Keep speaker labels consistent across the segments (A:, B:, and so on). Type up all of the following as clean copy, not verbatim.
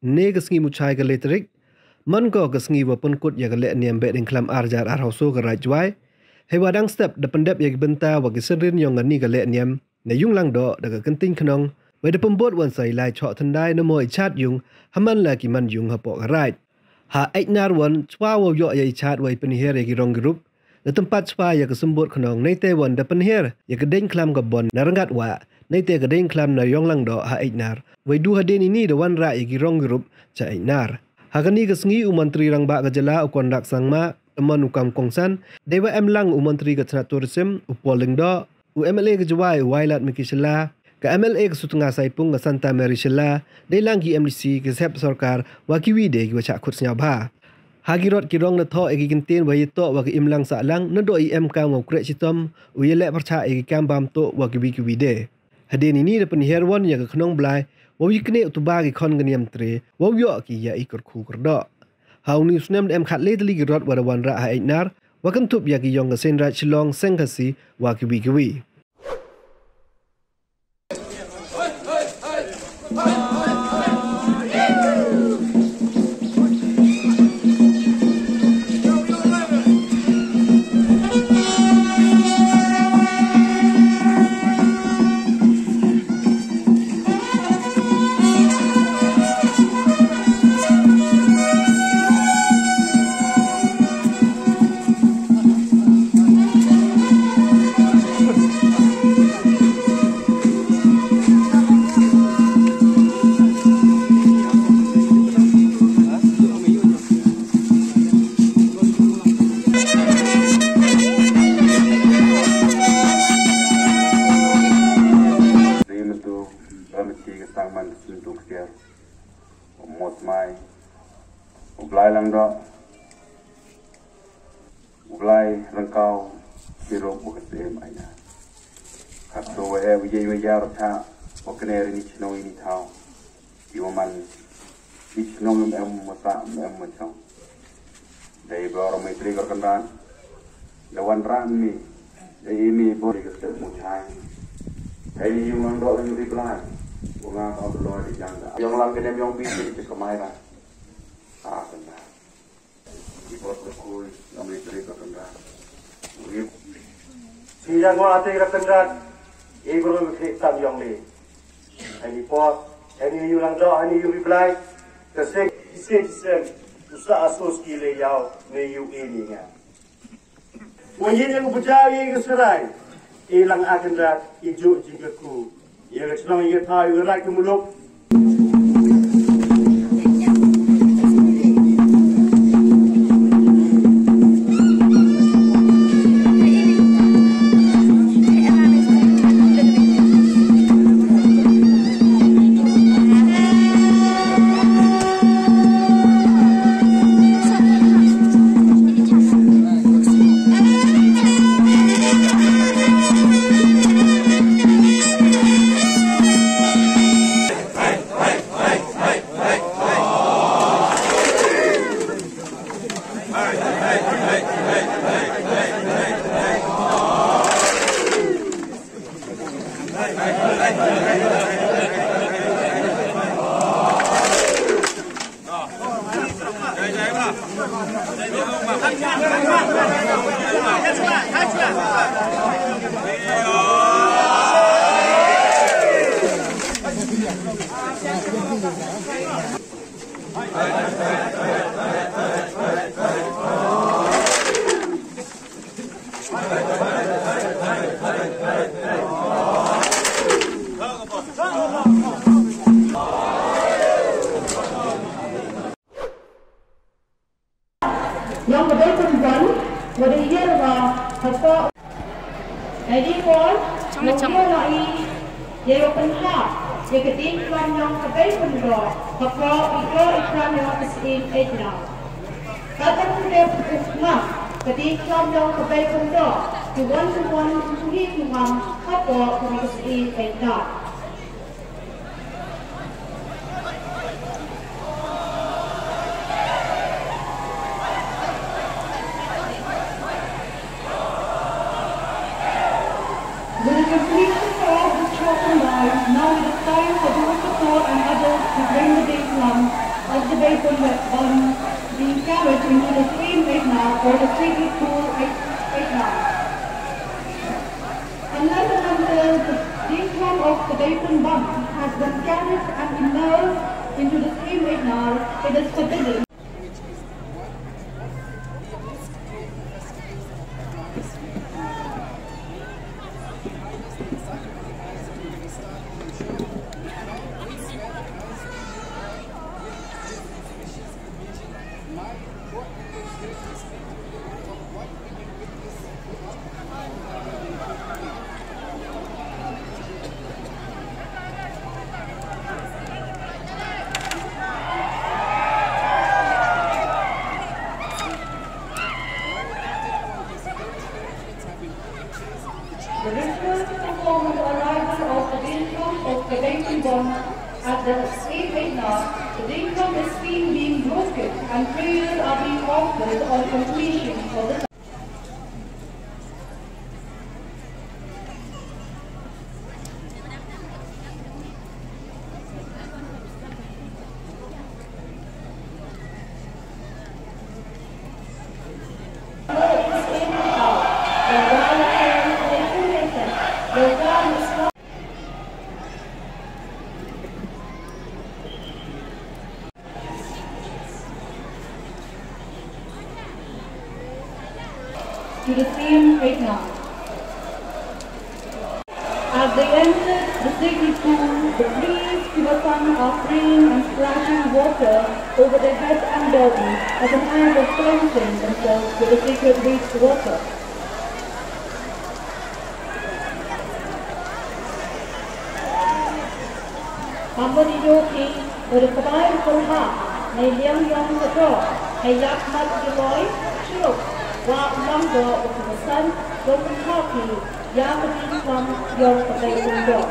A: ne kesngi muchai ke letrik man ko kesngi wa pynkut ya ke le niam Behdieñkhlam arjar arhauso ke Raij Jowai he wadang step de pendep ya ke benta wa ke serin yong ngani ke le niam ne yung lang do de ke kenting knong wa de pembot wan sai lai chok thandai ne mo chat yung haman la ki man yung ha po ke Raij ha eknar wan chwa wo yo ya chat wa penher ya ki rong group de tempat chwa ya ke sembut knong nei te wan de penher ya ke Behdieñkhlam ke bon na rangat wa nei te ke Behdieñkhlam na yong lang do ha eknar wa du haden ini de wan ra ya ki rong group cha eknar Hakani kesngi Menteri Rangba Gejala ukon dak sangma teman ukam kongsan dewa emlang Menteri Kesana Tourism upolingdo UMLA Jowai Wailat Mikisela ke MLA Kesutengah Saipung ke Santa Marisela delang ki MDC ke sep sarkar wakiwi de ki wacak kut senyabha Hagirot kirong na tho egi kintin wa yito wa ki imlang salang na do IM ka ngau krek sitom uyelek percha egi kambam to wakiwi kiwi de Haden ini de penherwan ya ke knong Blai Wawi kene utubagi kon geniam tre, wawi yo ki ya ikut ku kerdo. Hau ni sunem dem khat lately gerot wadawan ra ha eknar, wakan tup ya ki yong sen ra chilong sengkasi wa kiwi kiwi.
B: Blai lang do Blai rangkau siro bukan sem aina kaso we we ya rata okene ni chino ini tau iwaman ni chino em masa em macam dai boro mai tri kendan lawan ran ni dai ini boleh ke muchai dai ni yung lang do ni Blai bunga kau do di jangga yang lang kene yang bisi ke kemaira kena ibot berkul kami beri kekendaraan. Siang waktu kekendaraan, ibu berkait tam yang ni. Ini pot, ini yulang doa, ini yubi Blai. Kesek, kesek, usaha asos kile yau ni yu ini nga. Mungkin yang berjaya yang keserai, ilang kekendaraan ijuk jika ku. Ia senang ia tahu gerak kemuluk.
C: Yang berbeza Behdieñkhlam atau ID pun mungkin lagi dia penhak dia Behdieñkhlam yang kebaikan doa atau Behdieñkhlam yang kesin ejna kata dia Behdieñkhlam Behdieñkhlam yang kebaikan doa tuan Behdieñkhlam atau kesin ejna Now it is time for those support and others to bring the Behdieñkhlam of the Behdieñkhlam being carried into the stream Wyrta or the sacred pool Wyrta. Unless and until the Behdieñkhlam of the Behdieñkhlam has been carried and immersed into the stream Wyrta, it is forbidden. The ritual performance arrival of the Behdieñkhlam of the Behdieñkhlam at the stream Wyrta, the Behdieñkhlam is seen being broken and prayers are being offered on completion of the to the stream Wyrta. As they enter the sacred pool, the priests to the sun are praying and splashing water over their head and body as an act of cleansing themselves with the sacred wastewater. Hamba didoki berkebaik berhak, neliang yang kedua, hayat mat jawai, syuruk, wa lambo utusan, berkaki, yang Behdieñkhlam yang Behdieñkhlam.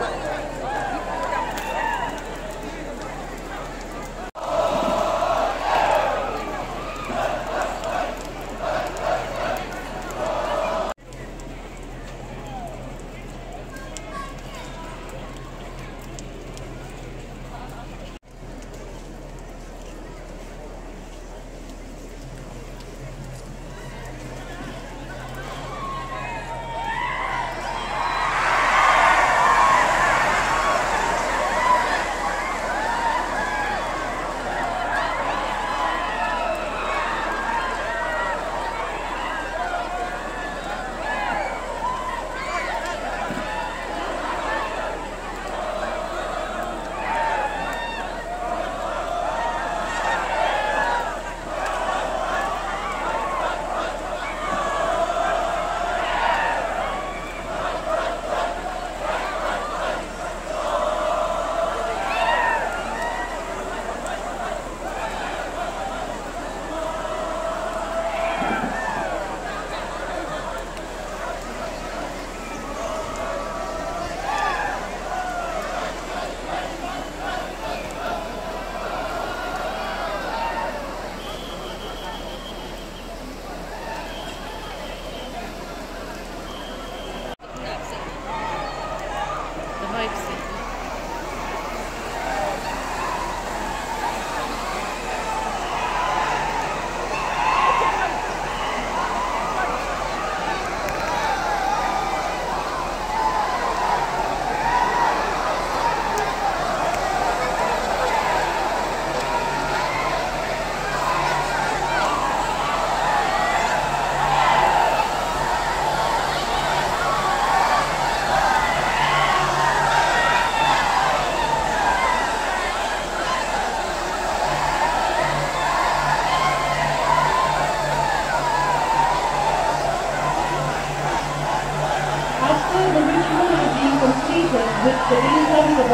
C: With the income of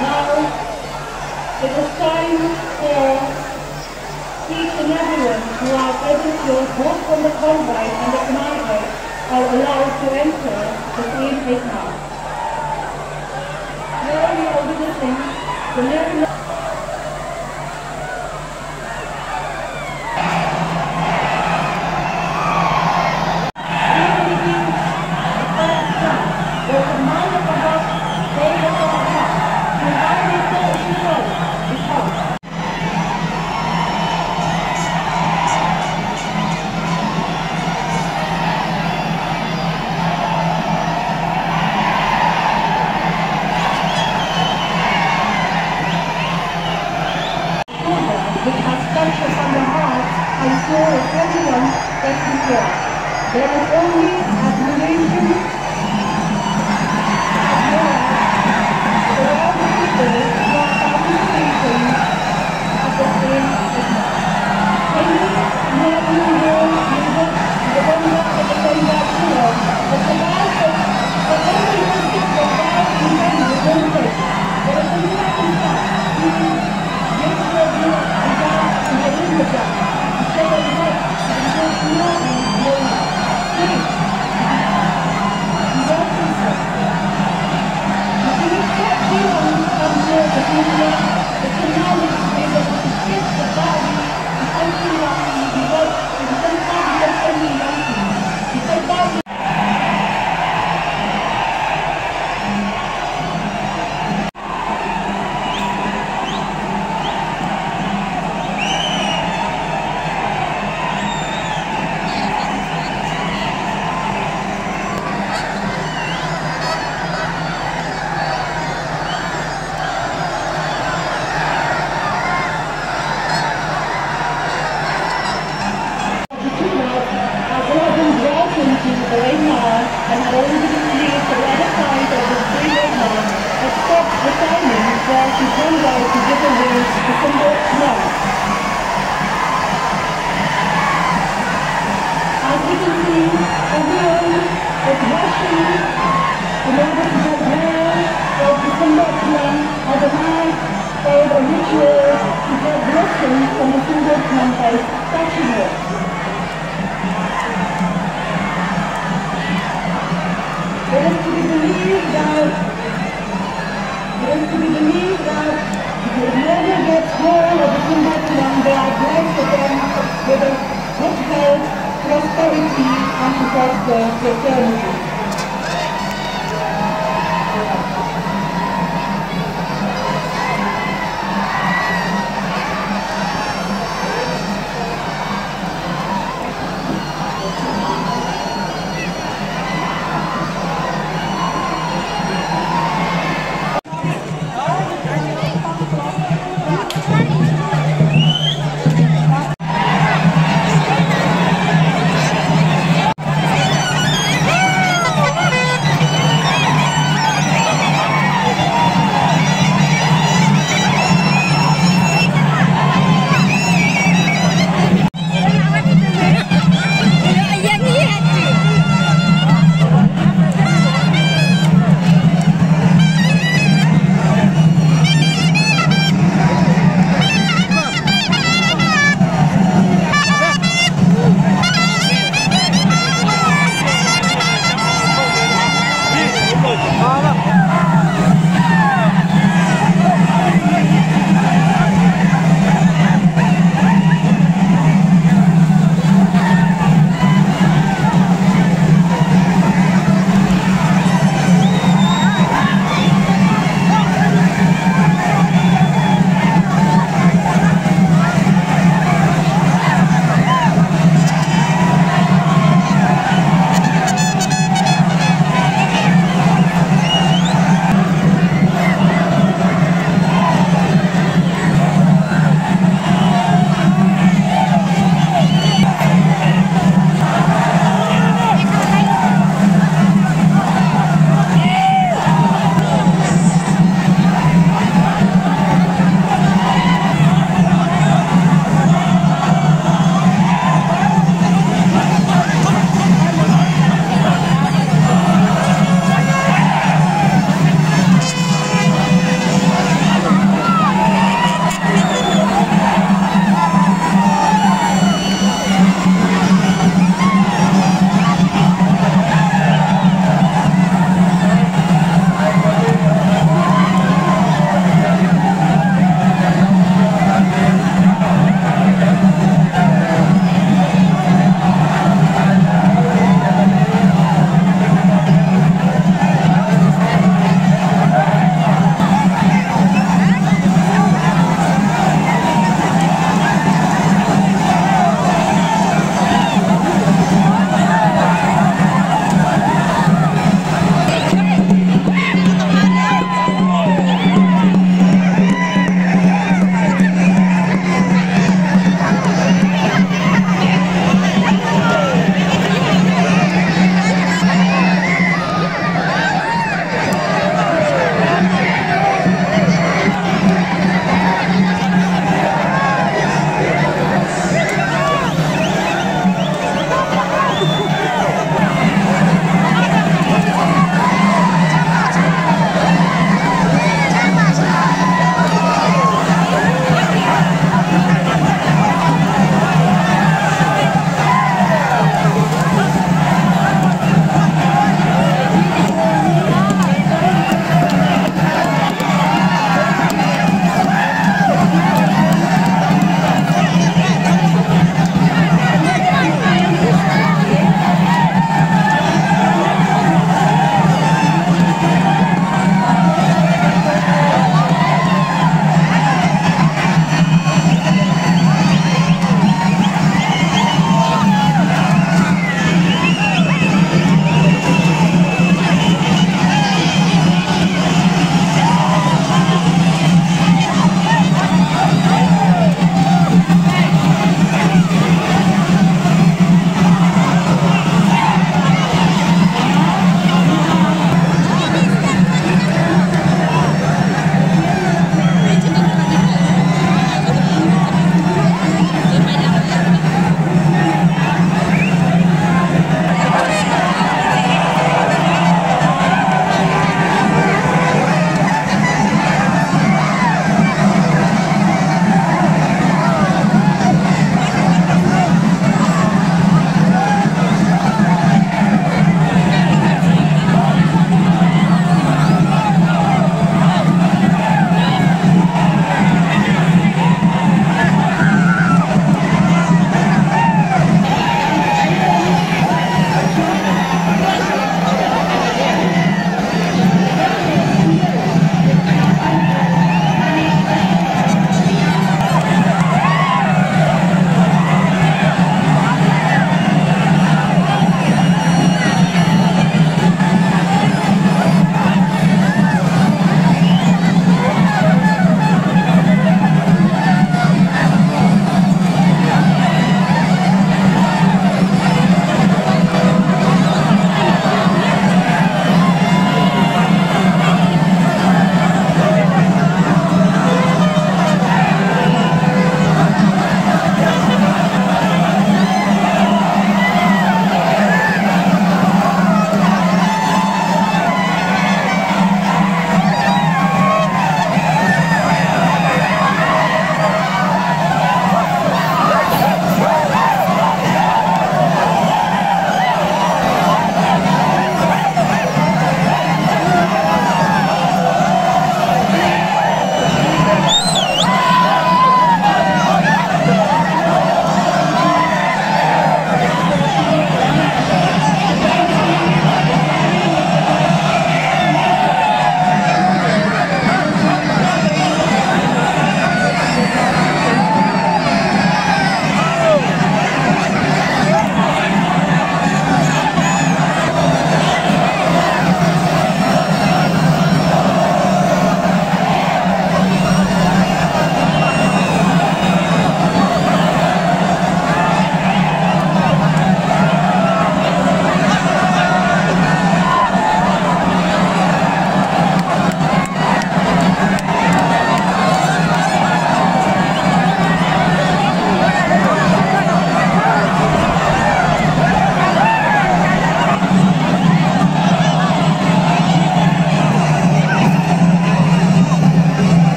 C: now it is time for each and everyone who are present here, both from the convoy and the commander, are allowed to enter the stream Wyrta. Here we are witnessing the nearly war. There is only admiration for all the people who are participating at the same event. Any American war music, the Bonga and the Bonga Tour, the survivors, the only music that died in them was one place. There is a new impact, meaning yes, and God and the Linda. Instead of what, and just no and no one. Please. You don't think so. You see, that feeling comes here to India, the knowledge is that to fit the body is something wrong because it's sometimes just only young people. Because body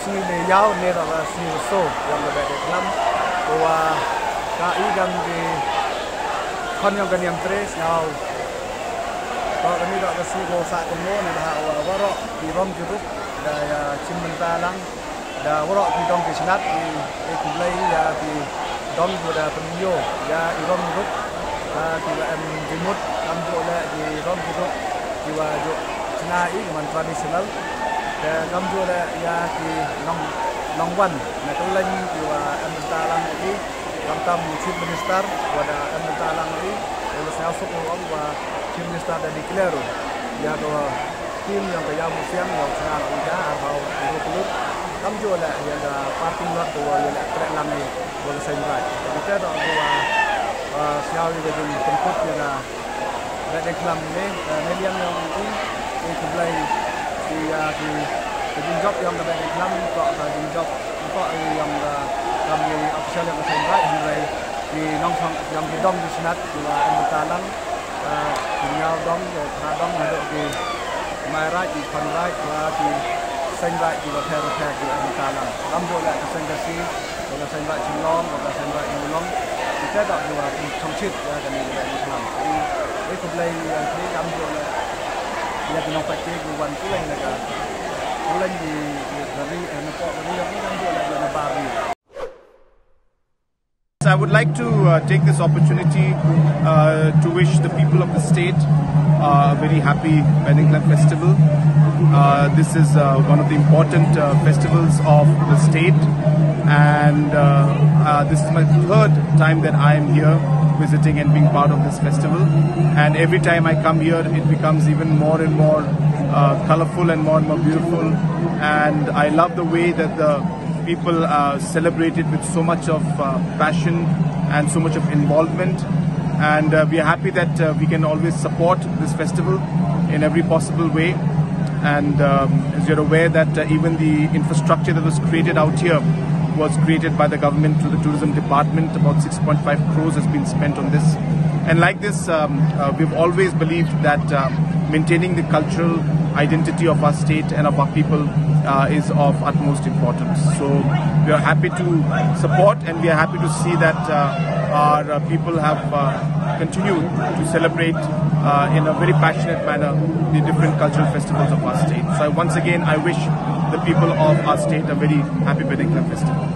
D: sini le yau ne da sini so yang le Behdieñkhlam bahwa kai gam di kon yang kan yang tres now kalau kami dak kasi ko sa komo ne da waro di rom juruk da ya cimbenta lang da waro di dong di senat di Blai ya di dong da penyo ya di rom juruk da di em jimut am jo la di rom juruk di wa jo senai man tradisional da gam jo la ya di long wan na to lang di wa em ta lang di gam tam chief minister wa da em ta lang di oleh saya sokong wa chief minister da declare ya do tim yang kaya musiam yang sangat udah atau urut gam jo la ya da parting lot do ya la trek lang ni boleh saya right kita do wa siaw ni jadi temput ya Behdieñkhlam ni median yang itu Blai di job yang Behdieñkhlam kok di job kok yang kami official yang saya right mulai di nongkrong yang di dom di senat juga emutalang punya dom dom ada di Raij di Raij di Raij juga terus di emutalang dom juga di Sengkasi juga Raij Chong juga Raij Mulong kita tak juga di Chongkun ya kami Behdieñkhlam itu Blai yang ini dom juga ya di nongkrong di wan pulang mereka pulang di dari nepok dari yang ini dom juga di Nabari.
E: I would like to take this opportunity to wish the people of the state a very happy Behdieñkhlam festival. This is one of the important festivals of the state, and this is my third time that I am here visiting and being part of this festival. And every time I come here, it becomes even more and more colorful and more beautiful. And I love the way that the people celebrate it with so much of passion and so much of involvement, and we are happy that we can always support this festival in every possible way. And as you're aware that even the infrastructure that was created out here was created by the government through the tourism department. About 6.5 crores has been spent on this, and like this we've always believed that maintaining the cultural identity of our state and of our people is of utmost importance. So we are happy to support, and we are happy to see that our people have continued to celebrate in a very passionate manner the different cultural festivals of our state. So once again I wish the people of our state a very happy Behdieñkhlam festival.